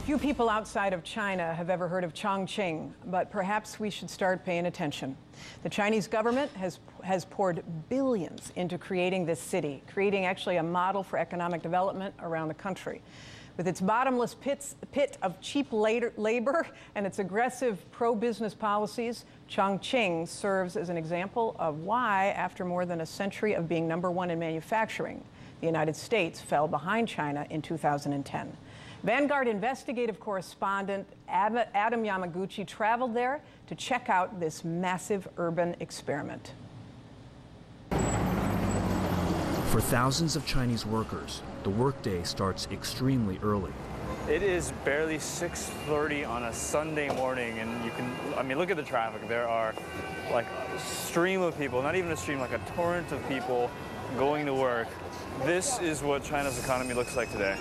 Few people outside of China have ever heard of Chongqing, but perhaps we should start paying attention. The Chinese government has poured billions into creating this city, creating actually a model for economic development around the country. With its bottomless pit of cheap labor and its aggressive pro-business policies, Chongqing serves as an example of why, after more than a century of being #1 in manufacturing, the United States fell behind China in 2010. Vanguard investigative correspondent Adam Yamaguchi traveled there to check out this massive urban experiment. For thousands of Chinese workers, the workday starts extremely early. It is barely 6:30 on a Sunday morning, and look at the traffic. There are like a stream of people, not even a stream, like a torrent of people going to work. This is what China's economy looks like today.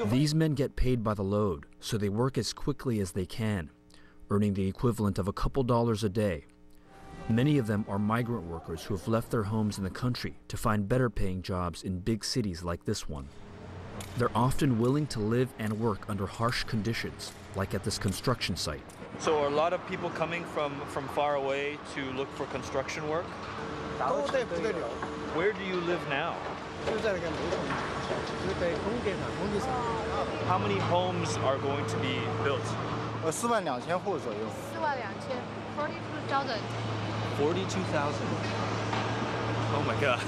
These men get paid by the load, so they work as quickly as they can, earning the equivalent of a couple dollars a day. Many of them are migrant workers who have left their homes in the country to find better paying jobs in big cities like this one. They're often willing to live and work under harsh conditions, like at this construction site. So are a lot of people coming from far away to look for construction work? Where do you live now? How many homes are going to be built? 42000户左右。42,000。42,000. Oh my God.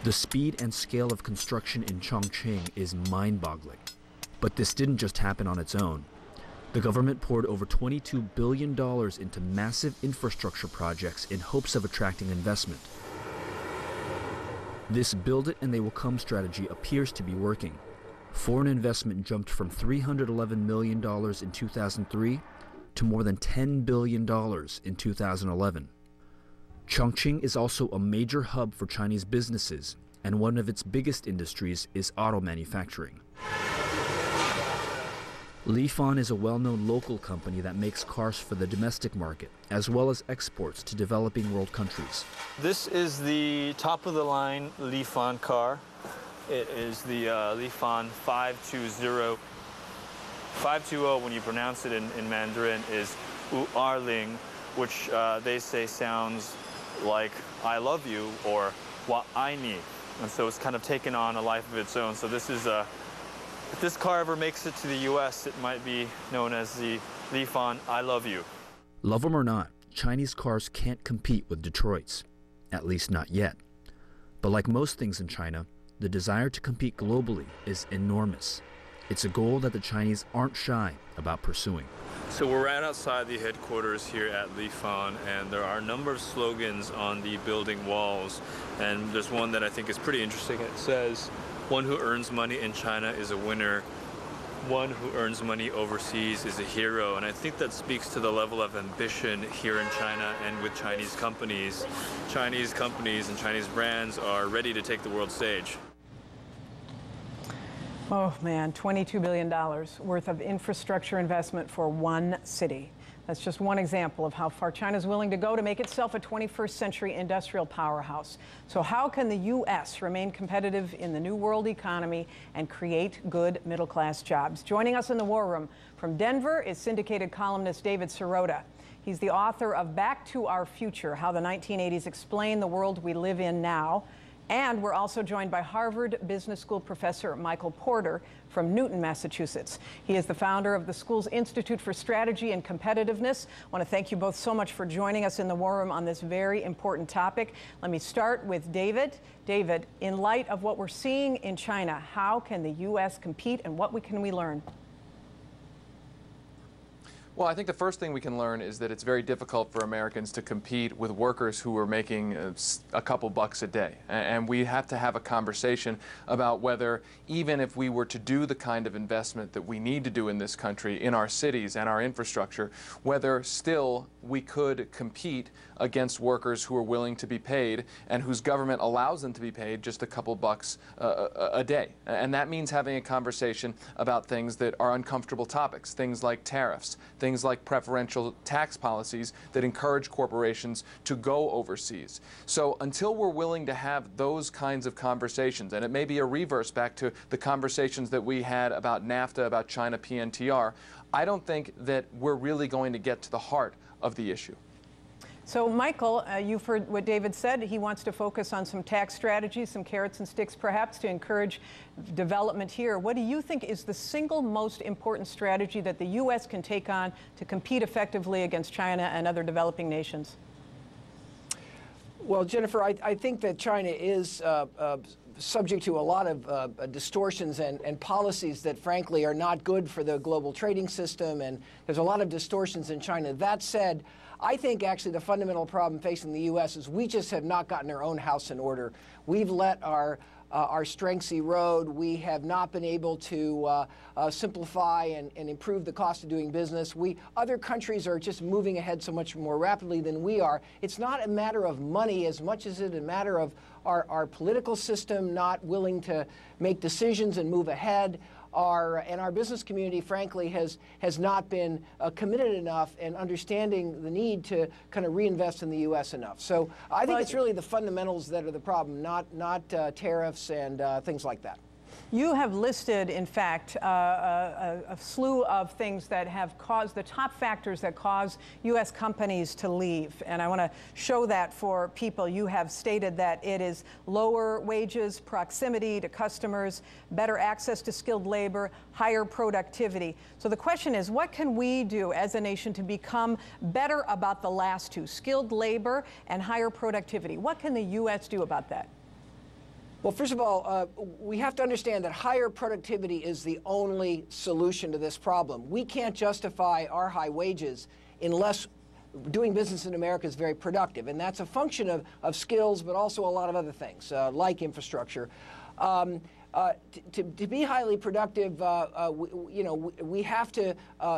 The speed and scale of construction in Chongqing is mind-boggling. But this didn't just happen on its own. The government poured over $22 billion into massive infrastructure projects in hopes of attracting investment. This build it and they will come strategy appears to be working. Foreign investment jumped from $311 million in 2003 to more than $10 billion in 2011. Chongqing is also a major hub for Chinese businesses, and one of its biggest industries is auto manufacturing. Lifan is a well-known local company that makes cars for the domestic market, as well as exports to developing world countries. This is the top-of-the-line Lifan car. It is the Lifan 520. 520, when you pronounce it in Mandarin, is Wu-Er-Ling, which they say sounds like I love you or Wa Ai Ni. And so it's kind of taken on a life of its own. So this is if this car ever makes it to the US, it might be known as the Lifan I love you. Love them or not, Chinese cars can't compete with Detroit's, at least not yet. But like most things in China, the desire to compete globally is enormous. It's a goal that the Chinese aren't shy about pursuing. So we're right outside the headquarters here at Lifan, and there are a number of slogans on the building walls. And there's one that I think is pretty interesting. It says, "One who earns money in China is a winner. One who earns money overseas is a hero." And I think that speaks to the level of ambition here in China and with Chinese companies. Chinese companies and Chinese brands are ready to take the world stage. Oh man, $22 billion worth of infrastructure investment for one city. That's just one example of how far China's willing to go to make itself a 21st century industrial powerhouse. So how can the U.S. remain competitive in the new world economy and create good middle-class jobs? Joining us in the War Room from Denver is syndicated columnist David Sirota. He's the author of Back to Our Future, How the 1980s Explain the World We Live in Now. And we're also joined by Harvard Business School professor Michael Porter from Newton, Massachusetts. He is the founder of the school's Institute for Strategy and Competitiveness. I want to thank you both so much for joining us in the War Room on this very important topic. Let me start with David. David, in light of what we're seeing in China, how can the U.S. compete and what can we learn? Well, I think the first thing we can learn is that it's very difficult for Americans to compete with workers who are making a couple bucks a day. And we have to have a conversation about whether, even if we were to do the kind of investment that we need to do in this country, in our cities and our infrastructure, whether still we could compete against workers who are willing to be paid and whose government allows them to be paid just a couple bucks a day. And that means having a conversation about things that are uncomfortable topics, things like tariffs, things things like preferential tax policies that encourage corporations to go overseas. So until we're willing to have those kinds of conversations, and it may be a reverse back to the conversations that we had about NAFTA, about China PNTR, I don't think that we're really going to get to the heart of the issue. So, Michael, you've heard what David said. He wants to focus on some tax strategies, some carrots and sticks, perhaps, to encourage development here. What do you think is the single most important strategy that the U.S. can take on to compete effectively against China and other developing nations? Well, Jennifer, I think that China is subject to a lot of distortions and policies that, frankly, are not good for the global trading system, and there's a lot of distortions in China. That said, I think actually the fundamental problem facing the U.S. is we just have not gotten our own house in order. We've let our strengths erode. We have not been able to simplify and improve the cost of doing business. Other countries are just moving ahead so much more rapidly than we are. It's not a matter of money as much as it's a matter of our political system not willing to make decisions and move ahead. And our business community, frankly, has not been committed enough and understanding the need to kind of reinvest in the U.S. enough. So I think it's really the fundamentals that are the problem, not tariffs and things like that. You have listed, in fact, a slew of things that have caused the top factors that cause U.S. companies to leave. And I want to show that for people. You have stated that it is lower wages, proximity to customers, better access to skilled labor, higher productivity. So the question is, what can we do as a nation to become better about the last two, skilled labor and higher productivity? What can the U.S. do about that? Well, first of all, we have to understand that higher productivity is the only solution to this problem. We can't justify our high wages unless doing business in America is very productive. And that's a function of skills, but also a lot of other things, like infrastructure. To be highly productive, we have to,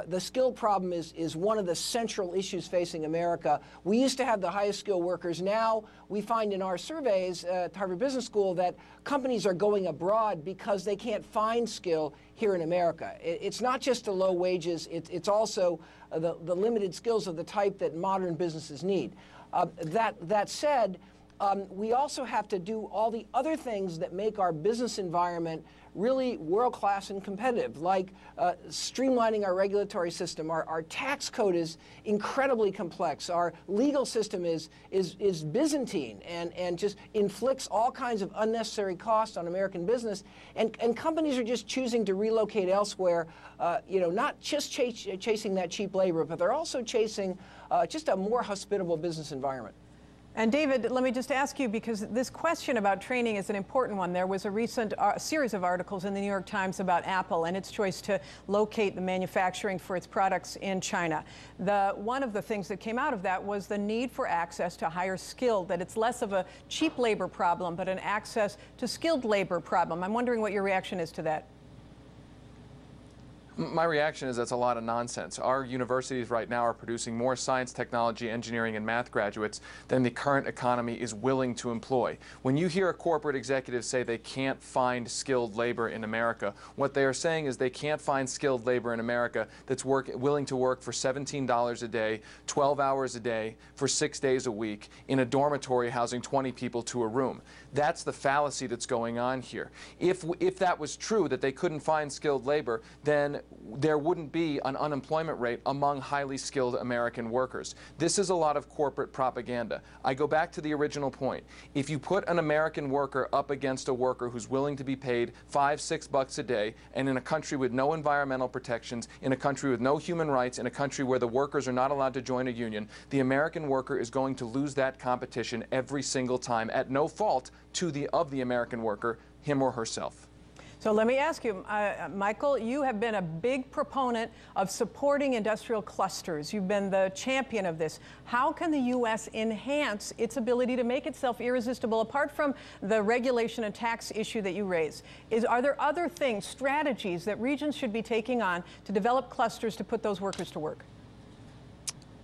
the skill problem is one of the central issues facing America. We used to have the highest skilled workers. Now we find in our surveys at Harvard Business School that companies are going abroad because they can't find skill here in America. It's not just the low wages, it's also the limited skills of the type that modern businesses need. That said, we also have to do all the other things that make our business environment really world-class and competitive, like streamlining our regulatory system. Our tax code is incredibly complex. Our legal system is Byzantine and just inflicts all kinds of unnecessary costs on American business. And companies are just choosing to relocate elsewhere, not just chasing that cheap labor, but they're also chasing just a more hospitable business environment. And David, let me just ask you, because this question about training is an important one. There was a recent series of articles in the New York Times about Apple and its choice to locate the manufacturing for its products in China. One of the things that came out of that was the need for access to higher skilled, that it's less of a cheap labor problem, but an access to skilled labor problem. I'm wondering what your reaction is to that. My reaction is that's a lot of nonsense. Our universities right now are producing more science, technology, engineering, and math graduates than the current economy is willing to employ. When you hear a corporate executive say they can't find skilled labor in America, what they are saying is they can't find skilled labor in America that's willing to work for $17 a day, 12 hours a day, for 6 days a week, in a dormitory housing 20 people to a room. That's the fallacy that's going on here. If that was true, that they couldn't find skilled labor, then there wouldn't be an unemployment rate among highly skilled American workers. This is a lot of corporate propaganda. I go back to the original point. If you put an American worker up against a worker who's willing to be paid $5, $6 a day, and in a country with no environmental protections, in a country with no human rights, in a country where the workers are not allowed to join a union, the American worker is going to lose that competition every single time, at no fault of the American worker, him or herself. So let me ask you, Michael, you have been a big proponent of supporting industrial clusters. You've been the champion of this. How can the U.S. enhance its ability to make itself irresistible, apart from the regulation and tax issue that you raise? Are there other things, strategies that regions should be taking on to develop clusters to put those workers to work?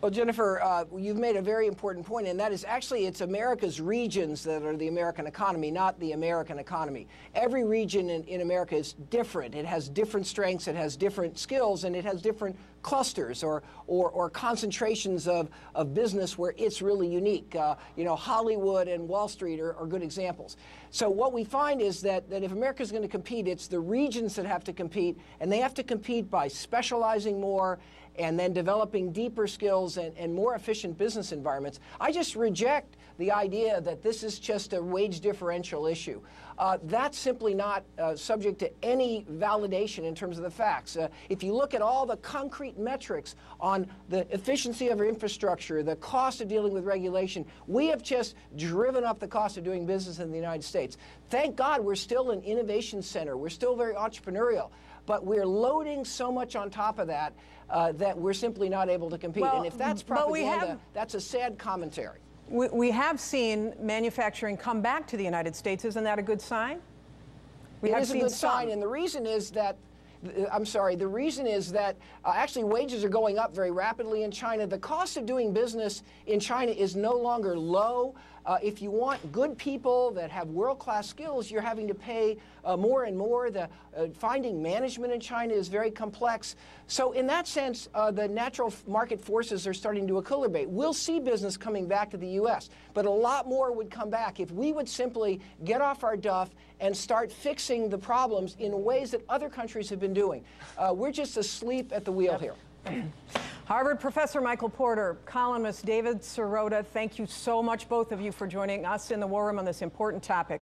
Well, Jennifer, you've made a very important point, and that is actually it's America's regions that are the American economy, not the American economy. Every region in America is different. It has different strengths, it has different skills, and it has different clusters or concentrations of business where it's really unique. You know, Hollywood and Wall Street are good examples. So what we find is that if America's going to compete, it's the regions that have to compete, and they have to compete by specializing more and then developing deeper skills and more efficient business environments. I just reject the idea that this is just a wage differential issue. That's simply not subject to any validation in terms of the facts. If you look at all the concrete metrics on the efficiency of our infrastructure, the cost of dealing with regulation, we have just driven up the cost of doing business in the United States. Thank God we're still an innovation center. We're still very entrepreneurial. But we're loading so much on top of that that we're simply not able to compete. Well, and if that's propaganda, that's a sad commentary. We have seen manufacturing come back to the United States. Isn't that a good sign? It is a good sign, and the reason is that the reason is that actually wages are going up very rapidly in China. The cost of doing business in China is no longer low. If you want good people that have world-class skills, you're having to pay more and more. Finding management in China is very complex. So in that sense, the natural market forces are starting to equilibrate. We'll see business coming back to the U.S., but a lot more would come back if we would simply get off our duff and start fixing the problems in ways that other countries have been doing. We're just asleep at the wheel here. Harvard professor Michael Porter, columnist David Sirota, thank you so much, both of you, for joining us in the War Room on this important topic.